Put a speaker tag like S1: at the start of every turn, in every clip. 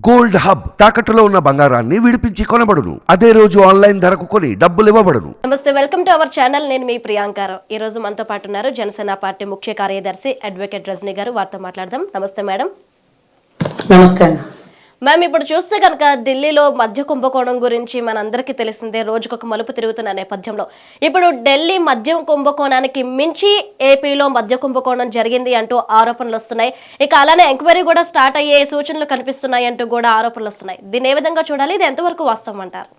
S1: Gold hub తాకట్టులో ఉన్న బంగారాన్ని విడిపించి కొనబడును. అదే రోజు ఆన్లైన్ ధరకు కొని డబ్బులు ఇవ్వబడును.
S2: నమస్తే, వెల్కమ్ టు అవర్ ఛానల్. నేను మీ ప్రియాంకారావు. ఈ రోజు మనతో పాటు ఉన్నారు జనసేన పార్టీ ముఖ్య కార్యదర్శి అడ్వకేట్ రజనీ గారు. వారితో మాట్లాడదాం. నమస్తే మేడం.
S3: నమస్తే
S2: మ్యామ్, ఇప్పుడు చూస్తే కనుక ఢిల్లీలో మద్య కుంభకోణం గురించి మనందరికీ తెలిసిందే. రోజుకొక మలుపు తిరుగుతున్న నేపథ్యంలో ఇప్పుడు ఢిల్లీ మద్యం కుంభకోణానికి మించి ఏపీలో మద్య కుంభకోణం జరిగింది అంటూ ఆరోపణలు వస్తున్నాయి. ఇక అలానే ఎంక్వైరీ కూడా స్టార్ట్ అయ్యే సూచనలు కనిపిస్తున్నాయి అంటూ కూడా ఆరోపణలు వస్తున్నాయి. దీన్ని ఏ విధంగా చూడాలి? ఇది ఎంతవరకు వాస్తవం అంటారు?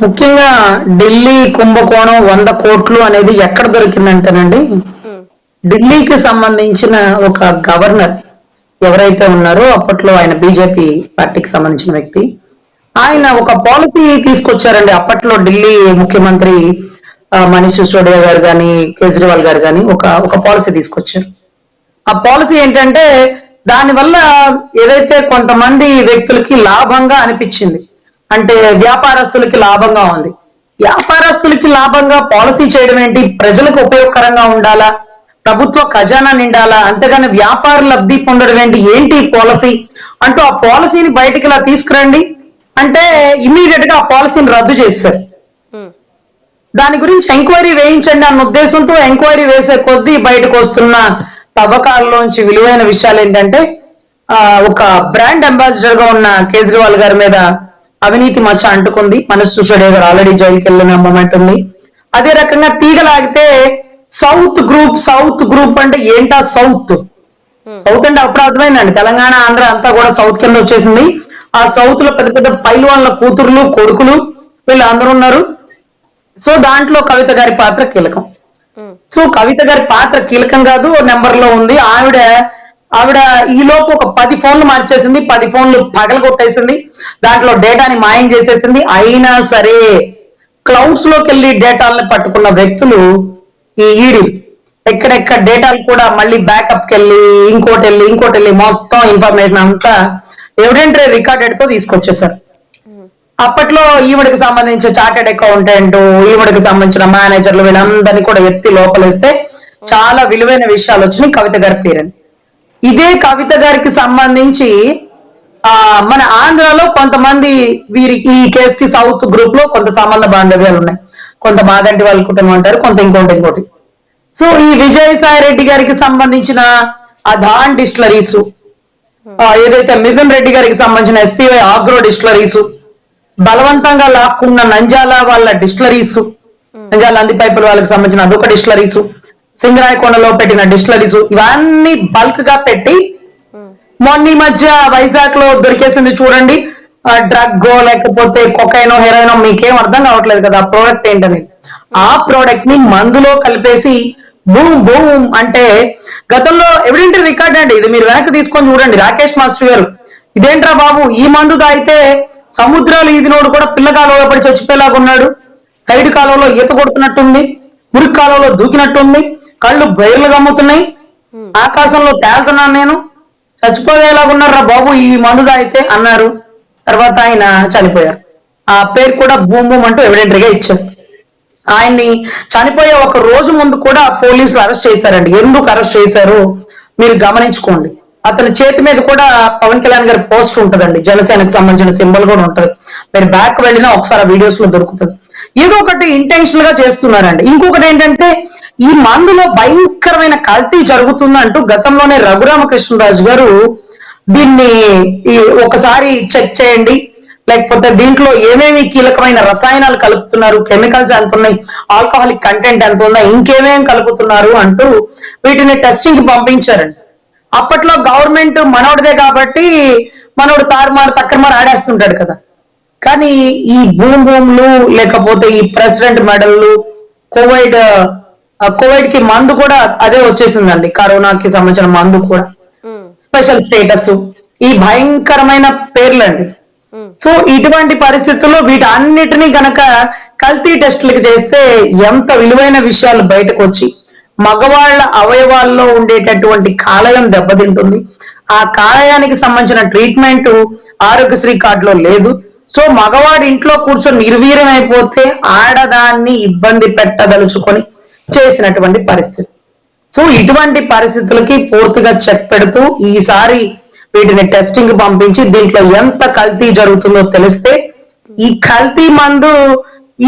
S3: ముఖ్యంగా ఢిల్లీ కుంభకోణం 100 కోట్లు అనేది ఎక్కడ దొరికిందంటేనండి, ఢిల్లీకి సంబంధించిన ఒక గవర్నర్ ఎవరైతే ఉన్నారో అప్పట్లో ఆయన బీజేపీ పార్టీకి సంబంధించిన వ్యక్తి, ఆయన ఒక పాలసీ తీసుకొచ్చారండి. అప్పట్లో ఢిల్లీ ముఖ్యమంత్రి మనీష్ సిసోడియా గారు కానీ కేజ్రీవాల్ గారు కానీ ఒక పాలసీ తీసుకొచ్చారు. ఆ పాలసీ ఏంటంటే, దానివల్ల ఏదైతే కొంతమంది వ్యక్తులకి లాభంగా అనిపించింది, అంటే వ్యాపారస్తులకి లాభంగా ఉంది. వ్యాపారస్తులకి లాభంగా పాలసీ చేయడం ఏంటి? ప్రజలకు ఉపయోగకరంగా ఉండాలా, ప్రభుత్వ ఖజానా నిండాలా, అంతేగాని వ్యాపార లబ్ధి పొందడం ఏంటి పాలసీ అంటూ ఆ పాలసీని బయటికి ఇలా తీసుకురండి అంటే ఇమ్మీడియట్ గా ఆ పాలసీని రద్దు చేశారు. దాని గురించి ఎంక్వైరీ వేయించండి అన్న ఉద్దేశంతో ఎంక్వైరీ వేసే కొద్దీ బయటకు వస్తున్న తవ్వకాల్లోంచి విలువైన విషయాలు ఏంటంటే, ఒక బ్రాండ్ అంబాసిడర్ గా ఉన్న కేజ్రీవాల్ గారి మీద అవినీతి మచ్చ అంటుకుంది. మనీష్ సిసోడియా గారు ఆల్రెడీ జైలుకి వెళ్ళిన మూమెంట్ ఉంది. అదే రకంగా తీగలాగితే సౌత్ గ్రూప్ అంటే ఏంటా సౌత్ అంటే అప్పుడు అర్థమైందండి. తెలంగాణ, ఆంధ్ర అంతా కూడా సౌత్ కింద వచ్చేసింది. ఆ సౌత్ లో పెద్ద పెద్ద పైల్వాన్ల కూతుర్లు, కొడుకులు వీళ్ళు అందరూ ఉన్నారు. సో దాంట్లో కవిత గారి పాత్ర కీలకం. సో కవిత గారి పాత్ర కీలకం కాదు, నెంబర్ లో ఉంది. ఆవిడ ఈలోపు ఒక 10 ఫోన్లు మార్చేసింది, 10 ఫోన్లు పగలగొట్టేసింది, దాంట్లో డేటాని మాయం చేసేసింది. అయినా సరే క్లౌడ్స్ లోకి వెళ్ళి డేటాలని పట్టుకున్న వ్యక్తులు ఈ ఈడీ. ఎక్కడెక్కడ డేటాలు కూడా మళ్ళీ బ్యాకప్ కి వెళ్ళి ఇంకోటి వెళ్ళి మొత్తం ఇన్ఫర్మేషన్ అంతా ఎవిడెంటరీ రికార్డెడ్ తో తీసుకొచ్చేసారు. అప్పట్లో ఈవిడికి సంబంధించిన చార్టెడ్ అకౌంటెంట్, ఈవిడికి సంబంధించిన మేనేజర్లు వీళ్ళందరినీ కూడా ఎత్తి లోపలిస్తే చాలా విలువైన విషయాలు వచ్చినాయి కవిత గారి పేరని. ఇదే కవిత గారికి సంబంధించి మన ఆంధ్రాలో కొంతమంది వీరికి ఈ కేసుకి సౌత్ గ్రూప్ లో కొంత సంబంధ బాంధవ్యాలు ఉన్నాయి. కొంత మాగంటి వాళ్ళ కుటుంబం అంటారు, కొంత ఇంకోటి. సో ఈ విజయసాయి రెడ్డి గారికి సంబంధించిన అధాన్ డిస్టిలరీస్, ఏదైతే మిథున్ రెడ్డి గారికి సంబంధించిన ఎస్పీవై ఆగ్రో డిస్టిలరీస్, బలవంతంగా లాక్కున్న నంజాల వాళ్ళ డిస్టిలరీస్, నంజాల నంది పైపుల వాళ్ళకి సంబంధించిన అదొక డిస్టిలరీస్, సింగరాయకొండలో పెట్టిన డిస్టిలరీస్, ఇవన్నీ బల్క్ గా పెట్టి మొన్న ఈ మధ్య వైజాగ్ లో దొరికేసింది చూడండి, డ్రగ్ లేకపోతే కొకైనో హెరాయినో, మీకేం అర్థం కావట్లేదు కదా ఆ ప్రోడక్ట్ ఏంటనేది. ఆ ప్రోడక్ట్ ని మందులో కలిపేసి బూమ్ అంటే గతంలో ఎవిడెంటరీ రికార్డ్ అండి. ఇది మీరు వెనక్కి తీసుకొని చూడండి. రాకేష్ మాస్టర్ గారు, ఇదేంట్రా బాబు, ఈ మందు తాగితే సముద్రాలు ఈదినోడు కూడా పిల్ల కాలువలో పడి చచ్చిపోయేలాగా ఉన్నాడు, సైడ్ కాలువలో ఈత కొడుతున్నట్టుంది, మురికి కాలువలో దూకినట్టుంది, కళ్ళు బయర్లు గమ్ముతున్నాయి, ఆకాశంలో తేలుతున్నాను నేను, చచ్చిపోయేలాగున్నారా బాబు ఈ మందు తాగితే అన్నారు. తర్వాత ఆయన చనిపోయారు. ఆ పేరు కూడా బూమ్ అంటూ ఎవిడెంటరీగా ఇచ్చారు. ఆయన్ని చనిపోయే ఒక రోజు ముందు కూడా పోలీసులు అరెస్ట్ చేశారండి. ఎందుకు అరెస్ట్ చేశారు మీరు గమనించుకోండి. అతని చేతి మీద కూడా పవన్ కళ్యాణ్ గారి పోస్ట్ ఉంటుందండి, జనసేనకు సంబంధించిన సింబల్ కూడా ఉంటది. మీరు బ్యాక్ వెళ్ళినా ఒకసారి వీడియోస్ లో దొరుకుతుంది. ఏదో ఒకటి ఇంటెన్షనల్ గా చేస్తున్నారండి. ఇంకొకటి ఏంటంటే, ఈ మందులో భయంకరమైన కల్తీ జరుగుతుందంటూ గతంలోనే రఘురామకృష్ణరాజు గారు దీన్ని ఒకసారి చెక్ చేయండి, లేకపోతే దీంట్లో ఏమేమి కీలకమైన రసాయనాలు కలుపుతున్నారు, కెమికల్స్ ఎంత ఉన్నాయి, ఆల్కహాలిక్ కంటెంట్ ఎంత ఉందా, ఇంకేమేమి కలుపుతున్నారు అంటూ వీటిని టెస్టింగ్ కి పంపించారండి. అప్పట్లో గవర్నమెంట్ మనోడిదే కాబట్టి మనోడు తారుమారు తక్కరమారు ఆడేస్తుంటాడు కదా. కానీ ఈ భూములు లేకపోతే ఈ ప్రెసిడెంట్ మెడల్లు, కోవిడ్ కి మందు కూడా అదే వచ్చేసిందండి. కరోనాకి సంబంధించిన మందు కూడా స్పెషల్ స్టేటస్, ఈ భయంకరమైన పేర్లండి. సో ఇటువంటి పరిస్థితుల్లో వీటన్నిటినీ గనక కల్తీ టెస్టులకు చేస్తే ఎంత విలువైన విషయాలు బయటకు వచ్చి మగవాళ్ల అవయవాల్లో ఉండేటటువంటి కాలేయం దెబ్బతింటుంది. ఆ కాలేయానికి సంబంధించిన ట్రీట్మెంట్ ఆరోగ్యశ్రీ కార్డులో లేదు. సో మగవాడి ఇంట్లో కూర్చొని నిర్వీర్యం అయిపోతే ఆడదాన్ని ఇబ్బంది పెట్టదలుచుకొని చేసినటువంటి పరిస్థితి. సో ఇటువంటి పరిస్థితులకి పూర్తిగా చెక్ పెడుతూ ఈసారి వీటిని టెస్టింగ్ పంపించి దీంట్లో ఎంత కల్తీ జరుగుతుందో తెలిస్తే ఈ కల్తీ మందు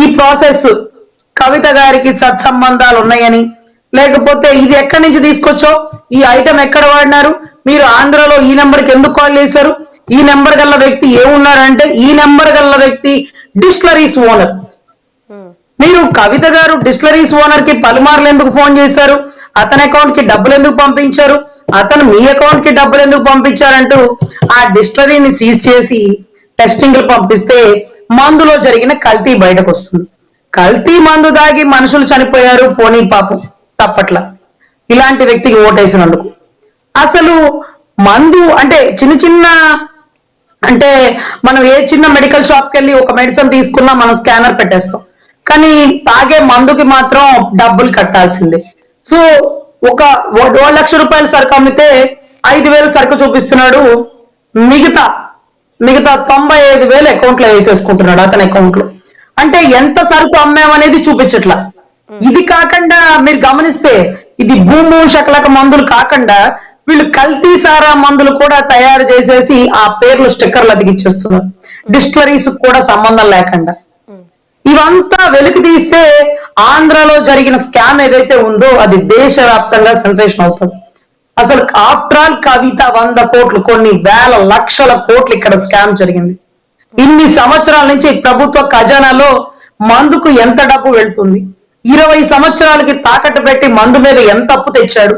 S3: ఈ ప్రాసెస్ కవిత గారికి సత్సంబంధాలు ఉన్నాయని, లేకపోతే ఇది ఎక్కడి నుంచి తీసుకొచ్చో, ఈ ఐటమ్ ఎక్కడ వాడినారు, మీరు ఆంధ్రలో ఈ నెంబర్కి ఎందుకు కాల్ చేశారు, ఈ నెంబర్ గల్ల వ్యక్తి ఏమున్నారంటే ఈ నెంబర్ గల్ల వ్యక్తి డిస్టిలరీస్ ఓనర్. మీరు కవిత గారు డిస్టిలరీస్ ఓనర్ కి పలుమార్లు ఎందుకు ఫోన్ చేశారు, అతని అకౌంట్ కి డబ్బులు ఎందుకు పంపించారు, అతను మీ అకౌంట్ కి డబ్బులు ఎందుకు పంపించారంటూ ఆ డిస్టిలరీని సీజ్ చేసి టెస్టింగ్లు పంపిస్తే మందులో జరిగిన కల్తీ బయటకు వస్తుంది. కల్తీ మందు దాగి మనుషులు చనిపోయారు, పోనీ పాపం తప్పట్ల ఇలాంటి వ్యక్తికి ఓటేసినందుకు. అసలు మందు అంటే చిన్న అంటే మనం ఏ చిన్న మెడికల్ షాప్ కి వెళ్ళి ఒక మెడిసిన్ తీసుకున్నా మనం స్కానర్ పెట్టేస్తాం, కానీ తాగే మందుకి మాత్రం డబ్బులు కట్టాల్సిందే. సో ఒక 1 లక్ష రూపాయల సరుకు అమ్మితే 5,000 సరుకు చూపిస్తున్నాడు, మిగతా 95,000 అకౌంట్ లో వేసేసుకుంటున్నాడు అతని అకౌంట్ లో. అంటే ఎంత సరుకు అమ్మామనేది చూపించట్లా. ఇది కాకుండా మీరు గమనిస్తే ఇది భూము శకలక మందులు కాకుండా వీళ్ళు కల్తీ సారా మందులు కూడా తయారు చేసేసి ఆ పేర్లు స్టిక్కర్లు అతికిచ్చేస్తున్నారు, డిస్టిలరీస్ కూడా సంబంధం లేకుండా. ఇవంతా వెలికి తీస్తే ఆంధ్రలో జరిగిన స్కామ్ ఏదైతే ఉందో అది దేశవ్యాప్తంగా సెన్సేషన్ అవుతుంది. అసలు ఆఫ్టర్ ఆల్ కవిత 100 కోట్లు, కొన్ని వేల లక్షల కోట్లు ఇక్కడ స్కామ్ జరిగింది. ఇన్ని సంవత్సరాల నుంచి ప్రభుత్వ ఖజానాలో మందుకు ఎంత డబ్బు వెళ్తుంది, 20 సంవత్సరాలకి తాకట్టు పెట్టి మందు మీద ఎంత అప్పు తెచ్చాడు,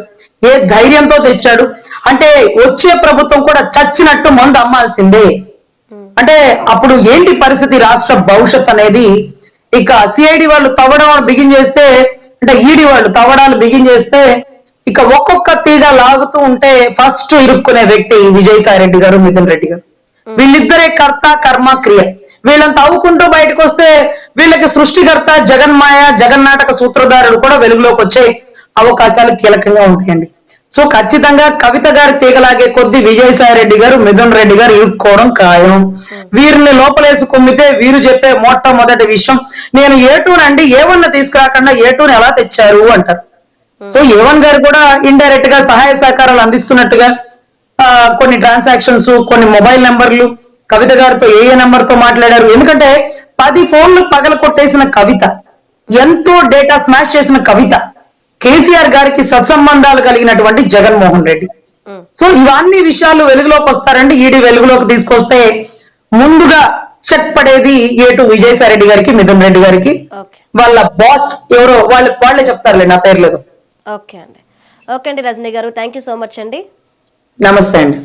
S3: ఏ ధైర్యంతో తెచ్చాడు. అంటే వచ్చే ప్రభుత్వం కూడా చచ్చినట్టు మందు అమ్మాల్సిందే. అంటే అప్పుడు ఏంటి పరిస్థితి, రాష్ట్ర భవిష్యత్ అనేది. ఇక సిఐడి వాళ్ళు తవ్వడం బిగిన్ చేస్తే, అంటే ఈడీ వాళ్ళు తవ్వడాలు బిగిన్ చేస్తే ఇక ఒక్కొక్క తీగ లాగుతూ ఉంటే ఫస్ట్ ఇరుక్కునే వ్యక్తి విజయసాయి రెడ్డి గారు, మిథున్ రెడ్డి గారు. వీళ్ళిద్దరే కర్త కర్మ క్రియ. వీళ్ళని తవ్వుకుంటూ బయటకు వస్తే వీళ్ళకి సృష్టికర్త జగన్మాయ జగన్నాటక సూత్రధారులు కూడా వెలుగులోకి వచ్చే అవకాశాలు కీలకంగా ఉంటాయండి. సో ఖచ్చితంగా కవిత గారి తీగలాగే కొద్ది విజయసాయి రెడ్డి గారు, మిథున్ రెడ్డి గారు ఇరుక్కోవడం ఖాయం. వీరిని లోపలేసి కుమ్మితే వీరు చెప్పే మొట్టమొదటి విషయం, నేను ఏటూనండి ఏవన్నా తీసుకురాకుండా ఏటూని ఎలా తెచ్చారు అంటారు. సో ఏవన్ గారు కూడా ఇండైరెక్ట్ గా సహాయ సహకారాలు అందిస్తున్నట్టుగా కొన్ని ట్రాన్సాక్షన్స్, కొన్ని మొబైల్ నెంబర్లు కవిత గారితో ఏ నెంబర్ తో మాట్లాడారు. ఎందుకంటే 10 ఫోన్లు పగల కొట్టేసిన కవిత, ఎంతో డేటా స్మాష్ చేసిన కవిత, కేసీఆర్ గారికి సత్సంబంధాలు కలిగినటువంటి జగన్మోహన్ రెడ్డి. సో ఇవన్నీ విషయాలు వెలుగులోకి వస్తారండి. ఈడీ వెలుగులోకి తీసుకొస్తే ముందుగా చెక్ పడేది ఏటు విజయసాయి రెడ్డి గారికి, మిథున్ రెడ్డి గారికి. వాళ్ళ బాస్ ఎవరో వాళ్ళే చెప్తారులే, నా పేరు లేదు.
S2: ఓకే అండి రజనీ గారు, థ్యాంక్ యూ సో మచ్ అండి.
S3: నమస్తే అండి.